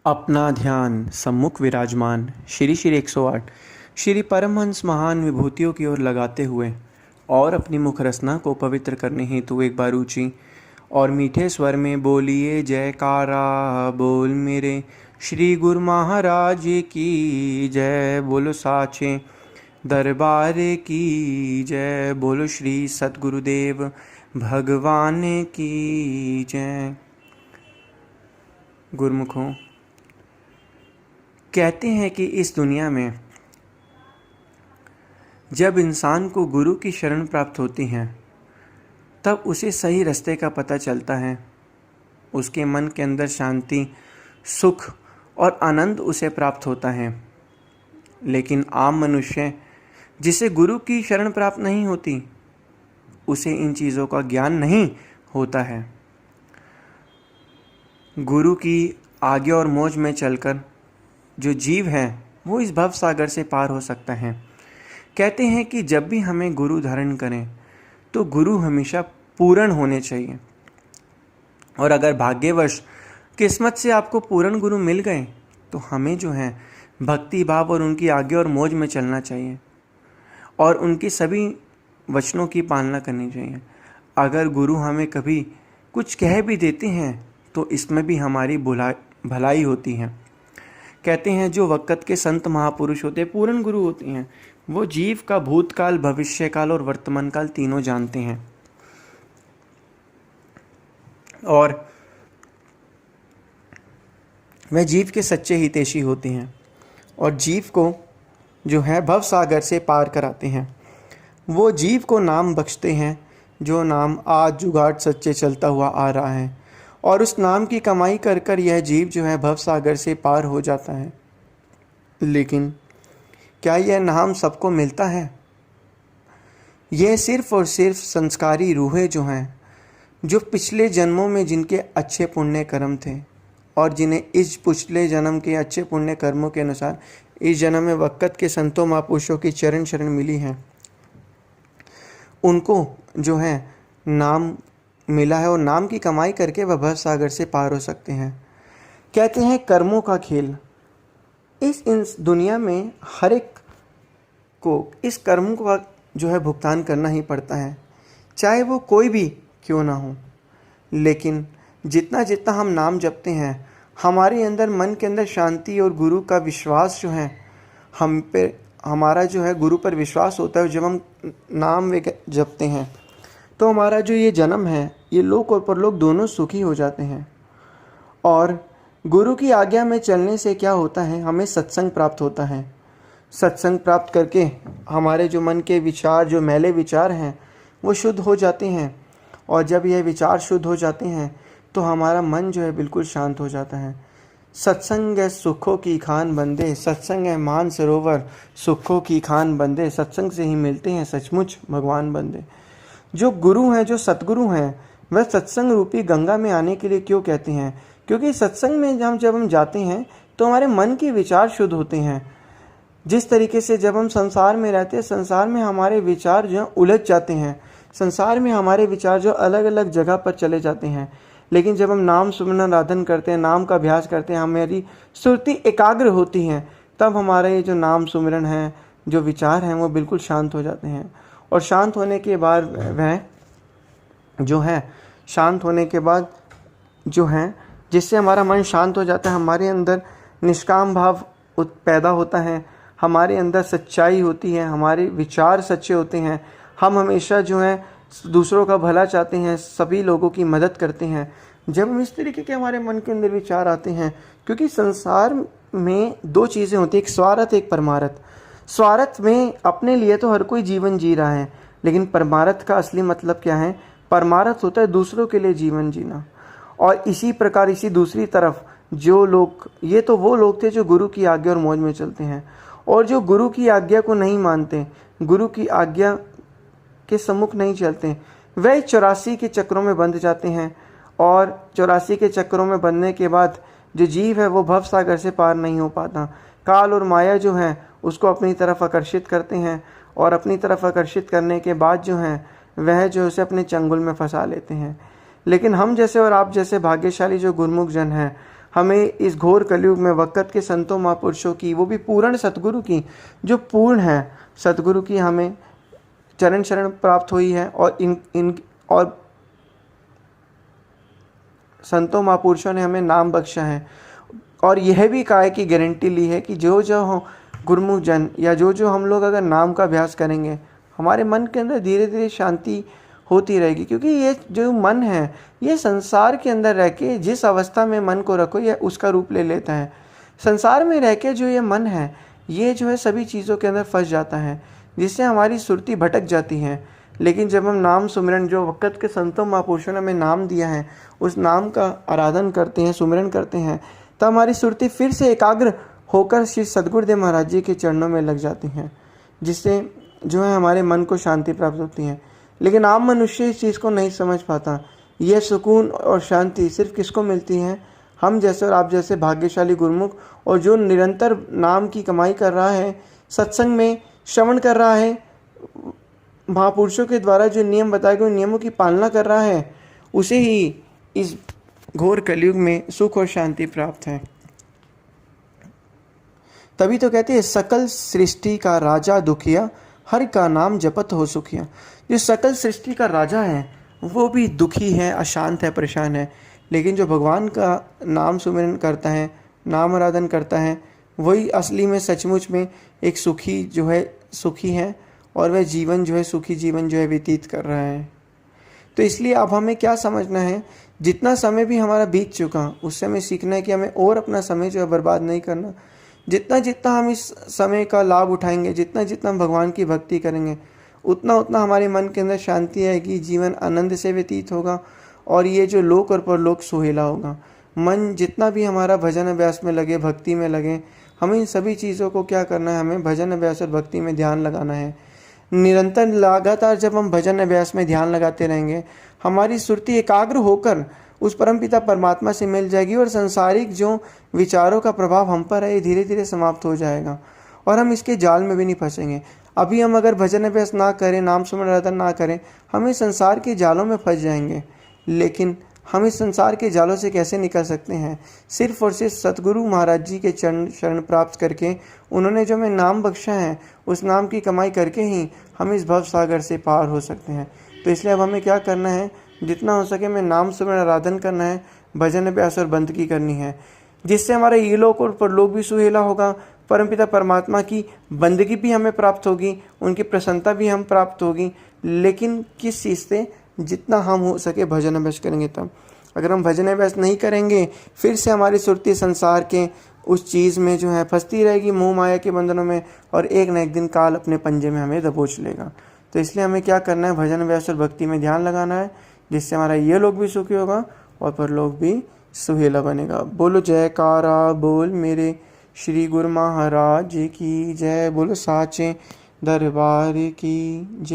अपना ध्यान सम्मुख विराजमान श्री श्री 108 श्री परमहंस महान विभूतियों की ओर लगाते हुए और अपनी मुख रसना को पवित्र करने हेतु एक बार ऊंची और मीठे स्वर में बोलिए जयकारा बोल मेरे श्री गुरु महाराज की जय। बोलो साचे दरबार की जय। बोलो श्री सतगुरुदेव भगवान की जय। गुरुमुखों, कहते हैं कि इस दुनिया में जब इंसान को गुरु की शरण प्राप्त होती है तब उसे सही रास्ते का पता चलता है। उसके मन के अंदर शांति, सुख और आनंद उसे प्राप्त होता है। लेकिन आम मनुष्य जिसे गुरु की शरण प्राप्त नहीं होती, उसे इन चीज़ों का ज्ञान नहीं होता है। गुरु की आज्ञा और मौज में चलकर जो जीव है वो इस भव सागर से पार हो सकता है। कहते हैं कि जब भी हमें गुरु धारण करें तो गुरु हमेशा पूर्ण होने चाहिए। और अगर भाग्यवश किस्मत से आपको पूर्ण गुरु मिल गए तो हमें जो है भक्ति भाव और उनकी आज्ञा और मौज में चलना चाहिए और उनकी सभी वचनों की पालना करनी चाहिए। अगर गुरु हमें कभी कुछ कह भी देते हैं तो इसमें भी हमारी भलाई होती है। कहते हैं जो वक़्त के संत महापुरुष होते हैं, पूर्ण गुरु होते हैं, वो जीव का भूतकाल, भविष्यकाल और वर्तमान काल तीनों जानते हैं और वह जीव के सच्चे हितैषी होते हैं और जीव को जो है भव सागर से पार कराते हैं। वो जीव को नाम बख्शते हैं जो नाम आज जुगाड़ सच्चे चलता हुआ आ रहा है और उस नाम की कमाई कर कर यह जीव जो है भव सागर से पार हो जाता है। लेकिन क्या यह नाम सबको मिलता है? यह सिर्फ और सिर्फ संस्कारी रूहें जो हैं, जो पिछले जन्मों में जिनके अच्छे पुण्य कर्म थे और जिन्हें इस पिछले जन्म के अच्छे पुण्य कर्मों के अनुसार इस जन्म में वक़्त के संतों महापुरुषों की चरण शरण मिली है, उनको जो है नाम मिला है और नाम की कमाई करके वह भव सागर से पार हो सकते हैं। कहते हैं कर्मों का खेल। इस दुनिया में हर एक को इस कर्म का जो है भुगतान करना ही पड़ता है, चाहे वो कोई भी क्यों ना हो। लेकिन जितना जितना हम नाम जपते हैं, हमारे अंदर मन के अंदर शांति और गुरु का विश्वास जो है, हम पे हमारा जो है गुरु पर विश्वास होता है। जब हम नाम जपते हैं तो हमारा जो ये जन्म है, ये लोक और परलोक दोनों सुखी हो जाते हैं। और गुरु की आज्ञा में चलने से क्या होता है, हमें सत्संग प्राप्त होता है। सत्संग प्राप्त करके हमारे जो मन के विचार, जो मैले विचार हैं, वो शुद्ध हो जाते हैं और जब यह विचार शुद्ध हो जाते हैं तो हमारा मन जो है बिल्कुल शांत हो जाता है। सत्संग है सुखों की खान बंदे, सत्संग है मान सरोवर सुखों की खान बंदे, सत्संग से ही मिलते हैं सचमुच भगवान बंदे। जो गुरु हैं, जो सतगुरु हैं, वह सत्संग रूपी गंगा में आने के लिए क्यों कहते हैं? क्योंकि सत्संग में जब हम जाते हैं तो हमारे मन के विचार शुद्ध होते हैं। जिस तरीके से जब हम संसार में रहते हैं, संसार में हमारे विचार जो उलझ जाते हैं, संसार में हमारे विचार जो अलग अलग जगह पर चले जाते हैं। लेकिन जब हम नाम सुमरन आराधन करते हैं, नाम का अभ्यास करते हैं, हमारी सुरति एकाग्र होती है, तब हमारा ये जो नाम सुमरन है, जो विचार हैं, वो बिल्कुल शांत हो जाते हैं। और शांत होने के बाद वह जो है शांत होने के बाद जो है जिससे हमारा मन शांत हो जाता है, हमारे अंदर निष्काम भाव पैदा होता है, हमारे अंदर सच्चाई होती है, हमारे विचार सच्चे होते हैं। हम हमेशा जो है दूसरों का भला चाहते हैं, सभी लोगों की मदद करते हैं। जब हम इस तरीके के हमारे मन के अंदर विचार आते हैं, क्योंकि संसार में दो चीज़ें होती हैं, एक स्वार्थ, एक परमार्थ। स्वार्थ में अपने लिए तो हर कोई जीवन जी रहा है, लेकिन परमार्थ का असली मतलब क्या है? परमार्थ होता है दूसरों के लिए जीवन जीना। और इसी प्रकार इसी दूसरी तरफ जो लोग, ये तो वो लोग थे जो गुरु की आज्ञा और मौज में चलते हैं, और जो गुरु की आज्ञा को नहीं मानते, गुरु की आज्ञा के सम्मुख नहीं चलते, वह 84 के चक्रों में बंध जाते हैं। और 84 के चक्रों में बंधने के बाद जो जीव है वो भव सागर से पार नहीं हो पाता। काल और माया जो है उसको अपनी तरफ आकर्षित करते हैं और अपनी तरफ आकर्षित करने के बाद जो है वह जो उसे अपने चंगुल में फंसा लेते हैं। लेकिन हम जैसे और आप जैसे भाग्यशाली जो गुरमुख जन हैं, हमें इस घोर कलयुग में वक़्त के संतों महापुरुषों की, वो भी पूर्ण सतगुरु की, जो पूर्ण है सतगुरु की, हमें चरण शरण प्राप्त हुई है। और इन और संतों महापुरुषों ने हमें नाम बख्शा है और यह भी कहा है कि गारंटी ली है कि जो जो गुरुमुख जन या जो जो हम लोग अगर नाम का अभ्यास करेंगे, हमारे मन के अंदर धीरे धीरे शांति होती रहेगी। क्योंकि ये जो मन है ये संसार के अंदर रह के जिस अवस्था में मन को रखो यह उसका रूप ले लेता है। संसार में रह के जो ये मन है ये जो है सभी चीज़ों के अंदर फंस जाता है, जिससे हमारी सुरती भटक जाती है। लेकिन जब हम नाम सुमिरन, जो वक़्त के संतों महापुरुषों ने हमें नाम दिया है, उस नाम का आराधन करते हैं, सुमिरन करते हैं, तब हमारी सुरती फिर से एकाग्र होकर श्री सद्गुरुदेव महाराज जी के चरणों में लग जाती हैं, जिससे जो है हमारे मन को शांति प्राप्त होती है। लेकिन आम मनुष्य इस चीज़ को नहीं समझ पाता। यह सुकून और शांति सिर्फ किसको मिलती है? हम जैसे और आप जैसे भाग्यशाली गुरुमुख, और जो निरंतर नाम की कमाई कर रहा है, सत्संग में श्रवण कर रहा है, महापुरुषों के द्वारा जो नियम बताए गए नियमों की पालना कर रहा है, उसे ही इस घोर कलयुग में सुख और शांति प्राप्त है। तभी तो कहते हैं सकल सृष्टि का राजा दुखिया, हर का नाम जपत हो सुखिया। जो सकल सृष्टि का राजा है वो भी दुखी है, अशांत है, परेशान है, लेकिन जो भगवान का नाम सुमिरन करता है, नाम आराधन करता है, वही असली में सचमुच में एक सुखी जो है सुखी है, और वह जीवन जो है सुखी जीवन जो है व्यतीत कर रहा है। तो इसलिए अब हमें क्या समझना है, जितना समय भी हमारा बीत चुका उससे हमें सीखना है कि हमें और अपना समय जो है बर्बाद नहीं करना। जितना जितना हम इस समय का लाभ उठाएंगे, जितना जितना हम भगवान की भक्ति करेंगे, उतना उतना हमारे मन के अंदर शांति आएगी, जीवन आनंद से व्यतीत होगा, और ये जो लोक और परलोक सुहेला होगा। मन जितना भी हमारा भजन अभ्यास में लगे, भक्ति में लगे, हमें इन सभी चीज़ों को क्या करना है, हमें भजन अभ्यास और भक्ति में ध्यान लगाना है। निरंतर लगातार जब हम भजन अभ्यास में ध्यान लगाते रहेंगे, हमारी सुरती एकाग्र होकर उस परमपिता परमात्मा से मिल जाएगी, और सांसारिक जो विचारों का प्रभाव हम पर है धीरे धीरे समाप्त हो जाएगा, और हम इसके जाल में भी नहीं फंसेंगे। अभी हम अगर भजन अभ्यास ना करें, नाम सुमिरन आराधन ना करें, हम इस संसार के जालों में फंस जाएंगे। लेकिन हम इस संसार के जालों से कैसे निकल सकते हैं? सिर्फ और सिर्फ सतगुरु महाराज जी के चरण शरण प्राप्त करके, उन्होंने जो हमें नाम बख्शा है उस नाम की कमाई करके ही हम इस भव सागर से पार हो सकते हैं। तो इसलिए अब हमें क्या करना है, जितना हो सके हमें नाम सुमिरन आराधन करना है, भजन अभ्यास और बंदगी करनी है, जिससे हमारा ये लोक और परलोक भी सुहेला होगा। परमपिता परमात्मा की बंदगी भी हमें प्राप्त होगी, उनकी प्रसन्नता भी हम प्राप्त होगी। लेकिन किस चीज़ से? जितना हम हो सके भजन अभ्यास करेंगे तब। अगर हम भजन अभ्यास नहीं करेंगे, फिर से हमारी सुरती संसार के उस चीज़ में जो है फंसती रहेगी, मोह माया के बंधनों में, और एक न एक दिन काल अपने पंजे में हमें दबोच लेगा। तो इसलिए हमें क्या करना है, भजन अभ्यास और भक्ति में ध्यान लगाना है, जिससे हमारा ये लोक भी सुखी होगा और परलोक भी सुहेला बनेगा। बोलो जयकारा बोल मेरे श्री गुरु महाराज की जय, बोलो साचे दरबार की जय।